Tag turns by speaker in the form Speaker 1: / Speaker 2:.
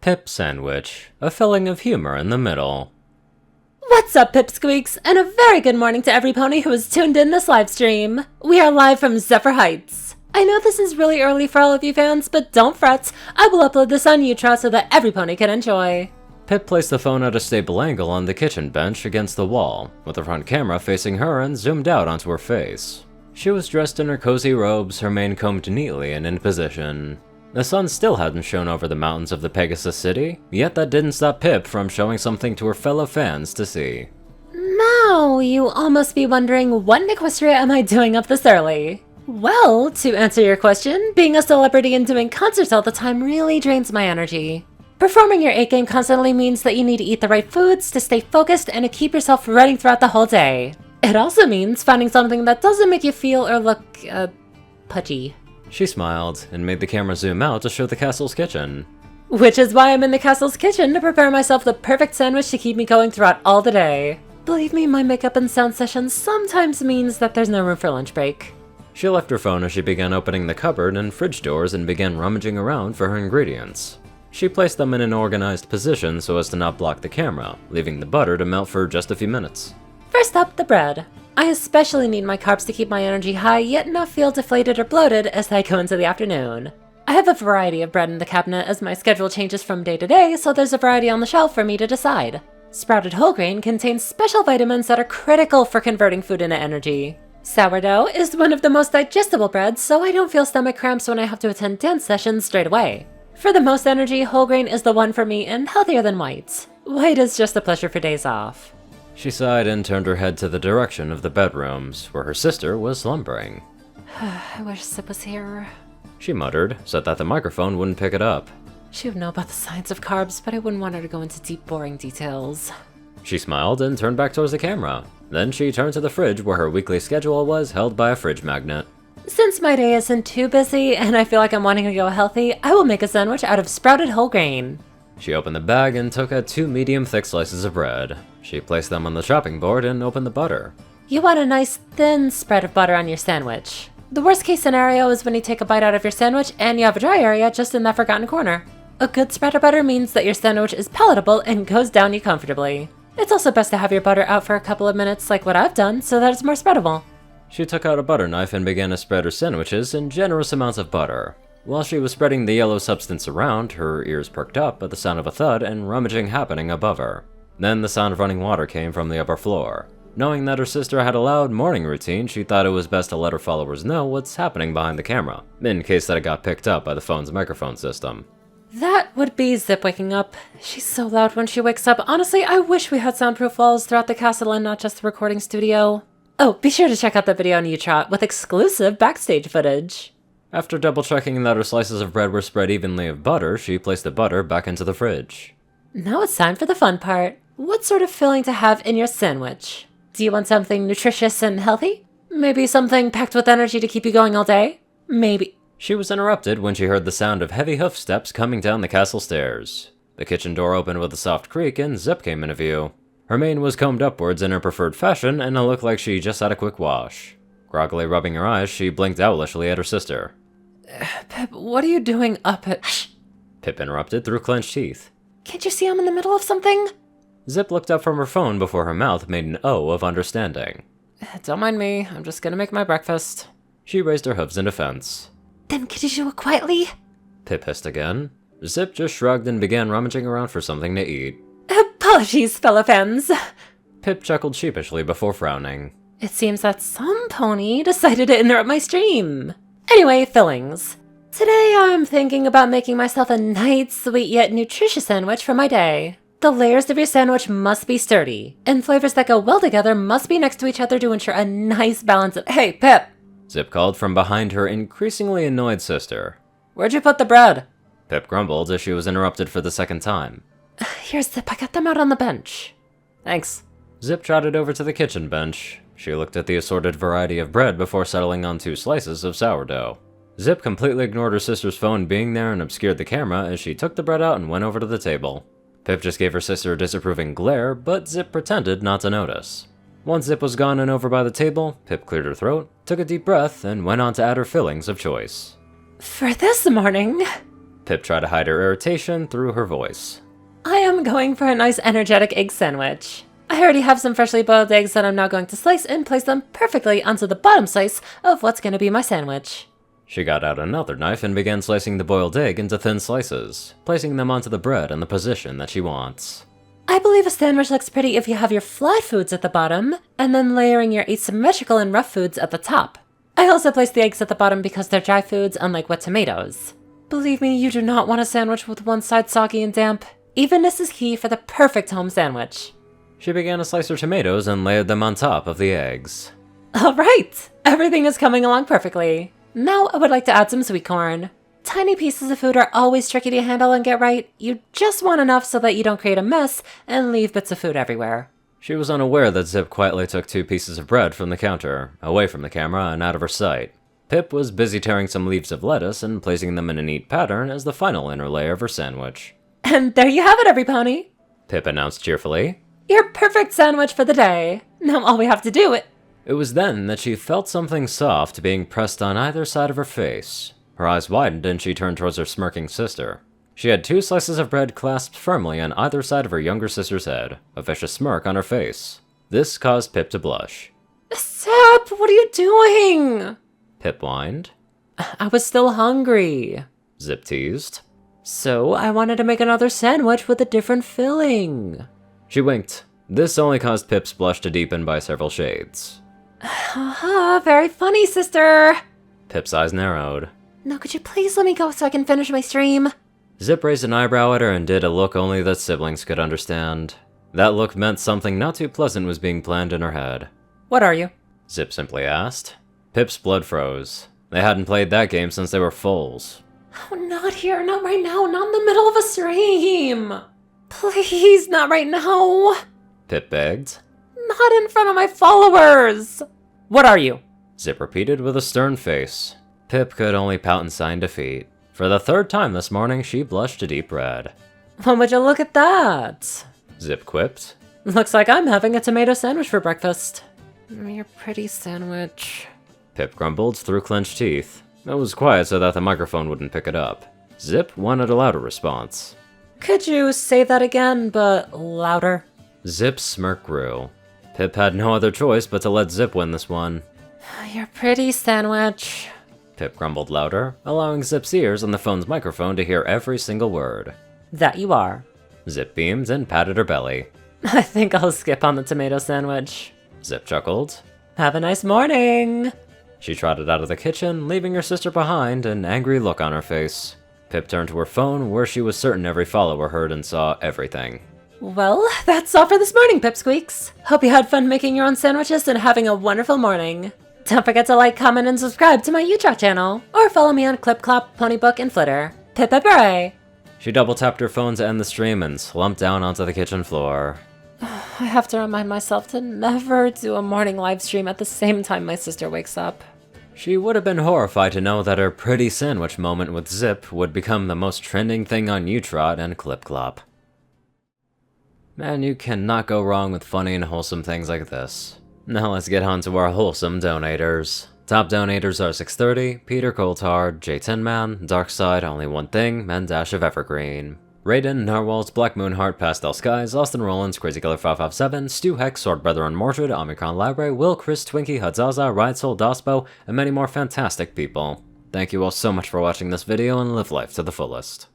Speaker 1: Pipp sandwich, a filling of humor in the middle.
Speaker 2: What's up, Pipsqueaks, and a very good morning to every pony who has tuned in this live stream. We are live from Zephyr Heights. I know this is really early for all of you fans, but don't fret, I will upload this on YouTube so that every pony can enjoy.
Speaker 1: Pipp placed the phone at a stable angle on the kitchen bench against the wall, with the front camera facing her and zoomed out onto her face. She was dressed in her cozy robes, her mane combed neatly and in position. The sun still hadn't shone over the mountains of the Pegasus City, yet that didn't stop Pipp from showing something to her fellow fans to see.
Speaker 2: Now, you all must be wondering, what in Equestria am I doing up this early? Well, to answer your question, being a celebrity and doing concerts all the time really drains my energy. Performing your A-game constantly means that you need to eat the right foods to stay focused and to keep yourself running throughout the whole day. It also means finding something that doesn't make you feel or look, pudgy.
Speaker 1: She smiled and made the camera zoom out to show the castle's kitchen.
Speaker 2: Which is why I'm in the castle's kitchen to prepare myself the perfect sandwich to keep me going throughout all the day. Believe me, my makeup and sound session sometimes means that there's no room for lunch break.
Speaker 1: She left her phone as she began opening the cupboard and fridge doors and began rummaging around for her ingredients. She placed them in an organized position so as to not block the camera, leaving the butter to melt for just a few minutes.
Speaker 2: First up, the bread. I especially need my carbs to keep my energy high, yet not feel deflated or bloated as I go into the afternoon. I have a variety of bread in the cabinet as my schedule changes from day to day, so there's a variety on the shelf for me to decide. Sprouted whole grain contains special vitamins that are critical for converting food into energy. Sourdough is one of the most digestible breads, so I don't feel stomach cramps when I have to attend dance sessions straight away. For the most energy, whole grain is the one for me and healthier than white. White is just a pleasure for days off.
Speaker 1: She sighed and turned her head to the direction of the bedrooms, where her sister was slumbering.
Speaker 2: I wish Zip was here.
Speaker 1: She muttered, so that the microphone wouldn't pick it up.
Speaker 2: She would know about the science of carbs, but I wouldn't want her to go into deep, boring details.
Speaker 1: She smiled and turned back towards the camera. Then she turned to the fridge where her weekly schedule was held by a fridge magnet.
Speaker 2: Since my day isn't too busy and I feel like I'm wanting to go healthy, I will make a sandwich out of sprouted whole grain.
Speaker 1: She opened the bag and took out 2 medium-thick slices of bread. She placed them on the chopping board and opened the butter.
Speaker 2: You want a nice thin spread of butter on your sandwich. The worst case scenario is when you take a bite out of your sandwich and you have a dry area just in that forgotten corner. A good spread of butter means that your sandwich is palatable and goes down you comfortably. It's also best to have your butter out for a couple of minutes like what I've done so that it's more spreadable.
Speaker 1: She took out a butter knife and began to spread her sandwiches in generous amounts of butter. While she was spreading the yellow substance around, her ears perked up at the sound of a thud and rummaging happening above her. Then the sound of running water came from the upper floor. Knowing that her sister had a loud morning routine, she thought it was best to let her followers know what's happening behind the camera, in case that it got picked up by the phone's microphone system.
Speaker 2: That would be Zip waking up. She's so loud when she wakes up. Honestly, I wish we had soundproof walls throughout the castle and not just the recording studio. Oh, be sure to check out the video on YouTube with exclusive backstage footage.
Speaker 1: After double-checking that her slices of bread were spread evenly of butter, she placed the butter back into the fridge.
Speaker 2: Now it's time for the fun part. What sort of filling to have in your sandwich? Do you want something nutritious and healthy? Maybe something packed with energy to keep you going all day? Maybe.
Speaker 1: She was interrupted when she heard the sound of heavy hoof steps coming down the castle stairs. The kitchen door opened with a soft creak and Zip came into view. Her mane was combed upwards in her preferred fashion and it looked like she just had a quick wash. Groggily rubbing her eyes, she blinked owlishly at her sister.
Speaker 2: Pipp, what are you doing up at— Shh!
Speaker 1: Pipp interrupted through clenched teeth.
Speaker 2: Can't you see I'm in the middle of something?
Speaker 1: Zip looked up from her phone before her mouth made an O of understanding.
Speaker 2: Don't mind me, I'm just gonna make my breakfast.
Speaker 1: She raised her hooves in defense.
Speaker 2: Then could you do it quietly?
Speaker 1: Pipp hissed again. Zip just shrugged and began rummaging around for something to eat.
Speaker 2: Apologies, fellow fans.
Speaker 1: Pipp chuckled sheepishly before frowning.
Speaker 2: It seems that some pony decided to interrupt my stream. Anyway, fillings. Today I'm thinking about making myself a nice, sweet yet nutritious sandwich for my day. The layers of your sandwich must be sturdy, and flavors that go well together must be next to each other to ensure a nice balance of— Hey, Pipp!
Speaker 1: Zip called from behind her increasingly annoyed sister.
Speaker 2: Where'd you put the bread?
Speaker 1: Pipp grumbled as she was interrupted for the second time.
Speaker 2: Here's Zip, I got them out on the bench. Thanks.
Speaker 1: Zip trotted over to the kitchen bench. She looked at the assorted variety of bread before settling on 2 slices of sourdough. Zip completely ignored her sister's phone being there and obscured the camera as she took the bread out and went over to the table. Pipp just gave her sister a disapproving glare, but Zip pretended not to notice. Once Zip was gone and over by the table, Pipp cleared her throat, took a deep breath, and went on to add her fillings of choice.
Speaker 2: For this morning,
Speaker 1: Pipp tried to hide her irritation through her voice.
Speaker 2: I am going for a nice energetic egg sandwich. I already have some freshly boiled eggs that I'm now going to slice and place them perfectly onto the bottom slice of what's going to be my sandwich.
Speaker 1: She got out another knife and began slicing the boiled egg into thin slices, placing them onto the bread in the position that she wants.
Speaker 2: I believe a sandwich looks pretty if you have your flat foods at the bottom, and then layering your asymmetrical and rough foods at the top. I also place the eggs at the bottom because they're dry foods, unlike wet tomatoes. Believe me, you do not want a sandwich with one side soggy and damp. Evenness is key for the perfect home sandwich.
Speaker 1: She began to slice her tomatoes and layered them on top of the eggs.
Speaker 2: Alright! Everything is coming along perfectly. Now I would like to add some sweet corn. Tiny pieces of food are always tricky to handle and get right. You just want enough so that you don't create a mess and leave bits of food everywhere.
Speaker 1: She was unaware that Zip quietly took 2 pieces of bread from the counter, away from the camera and out of her sight. Pipp was busy tearing some leaves of lettuce and placing them in a neat pattern as the final inner layer of her sandwich.
Speaker 2: And there you have it, every pony!
Speaker 1: Pipp announced cheerfully.
Speaker 2: Your perfect sandwich for the day. Now all we have to do it.
Speaker 1: It was then that she felt something soft being pressed on either side of her face. Her eyes widened and she turned towards her smirking sister. She had 2 slices of bread clasped firmly on either side of her younger sister's head, a vicious smirk on her face. This caused Pipp to blush.
Speaker 2: Zip, what are you doing?
Speaker 1: Pipp whined.
Speaker 2: I was still hungry.
Speaker 1: Zip teased.
Speaker 2: So I wanted to make another sandwich with a different filling.
Speaker 1: She winked. This only caused Pipp's blush to deepen by several shades.
Speaker 2: Haha, very funny, sister.
Speaker 1: Pipp's eyes narrowed.
Speaker 2: Now could you please let me go so I can finish my stream?
Speaker 1: Zip raised an eyebrow at her and did a look only that siblings could understand. That look meant something not too pleasant was being planned in her head.
Speaker 2: What are you?
Speaker 1: Zip simply asked. Pipp's blood froze. They hadn't played that game since they were foals.
Speaker 2: Oh, not here, not right now, not in the middle of a stream. Please, not right now.
Speaker 1: Pipp begged.
Speaker 2: Not in front of my followers. What are you?
Speaker 1: Zip repeated with a stern face. Pipp could only pout and sign defeat. For the 3rd time this morning, she blushed a deep red.
Speaker 2: Well, would you look at that?
Speaker 1: Zip quipped.
Speaker 2: Looks like I'm having a tomato sandwich for breakfast. Your pretty sandwich.
Speaker 1: Pipp grumbled through clenched teeth. It was quiet so that the microphone wouldn't pick it up. Zip wanted a louder response.
Speaker 2: Could you say that again, but louder?
Speaker 1: Zip's smirk grew. Pipp had no other choice but to let Zip win this one.
Speaker 2: Your pretty sandwich.
Speaker 1: Pipp grumbled louder, allowing Zip's ears on the phone's microphone to hear every single word.
Speaker 2: That you are.
Speaker 1: Zip beamed and patted her belly.
Speaker 2: I think I'll skip on the tomato sandwich.
Speaker 1: Zip chuckled.
Speaker 2: Have a nice morning.
Speaker 1: She trotted out of the kitchen, leaving her sister behind, an angry look on her face. Pipp turned to her phone, where she was certain every follower heard and saw everything.
Speaker 2: Well, that's all for this morning, Pipsqueaks. Hope you had fun making your own sandwiches and having a wonderful morning. Don't forget to like, comment, and subscribe to my YouTube channel, or follow me on Clip Clop, Ponybook, and Flitter. Pip Pip Hooray!
Speaker 1: She double-tapped her phone to end the stream and slumped down onto the kitchen floor.
Speaker 2: I have to remind myself to never do a morning live stream at the same time my sister wakes up.
Speaker 1: She would have been horrified to know that her pretty sandwich moment with Zip would become the most trending thing on Utrot and Clip Clop. Man, you cannot go wrong with funny and wholesome things like this. Now let's get on to our wholesome donators. Top donators are 630, Peter Coulthard, J Tinman, Darkside, Only One Thing, and Dash of Evergreen. Rayden, Narwhals, Blackmoonheart, Pastel Skies, Austin Rollins, Crazy Killer 557, Stu Hex, Sword Brother on Mordred, Omicron Lyrae, Will, Chris, Twinkie, Hadzaza, Rightful, Daspo, and many more fantastic people. Thank you all so much for watching this video and live life to the fullest.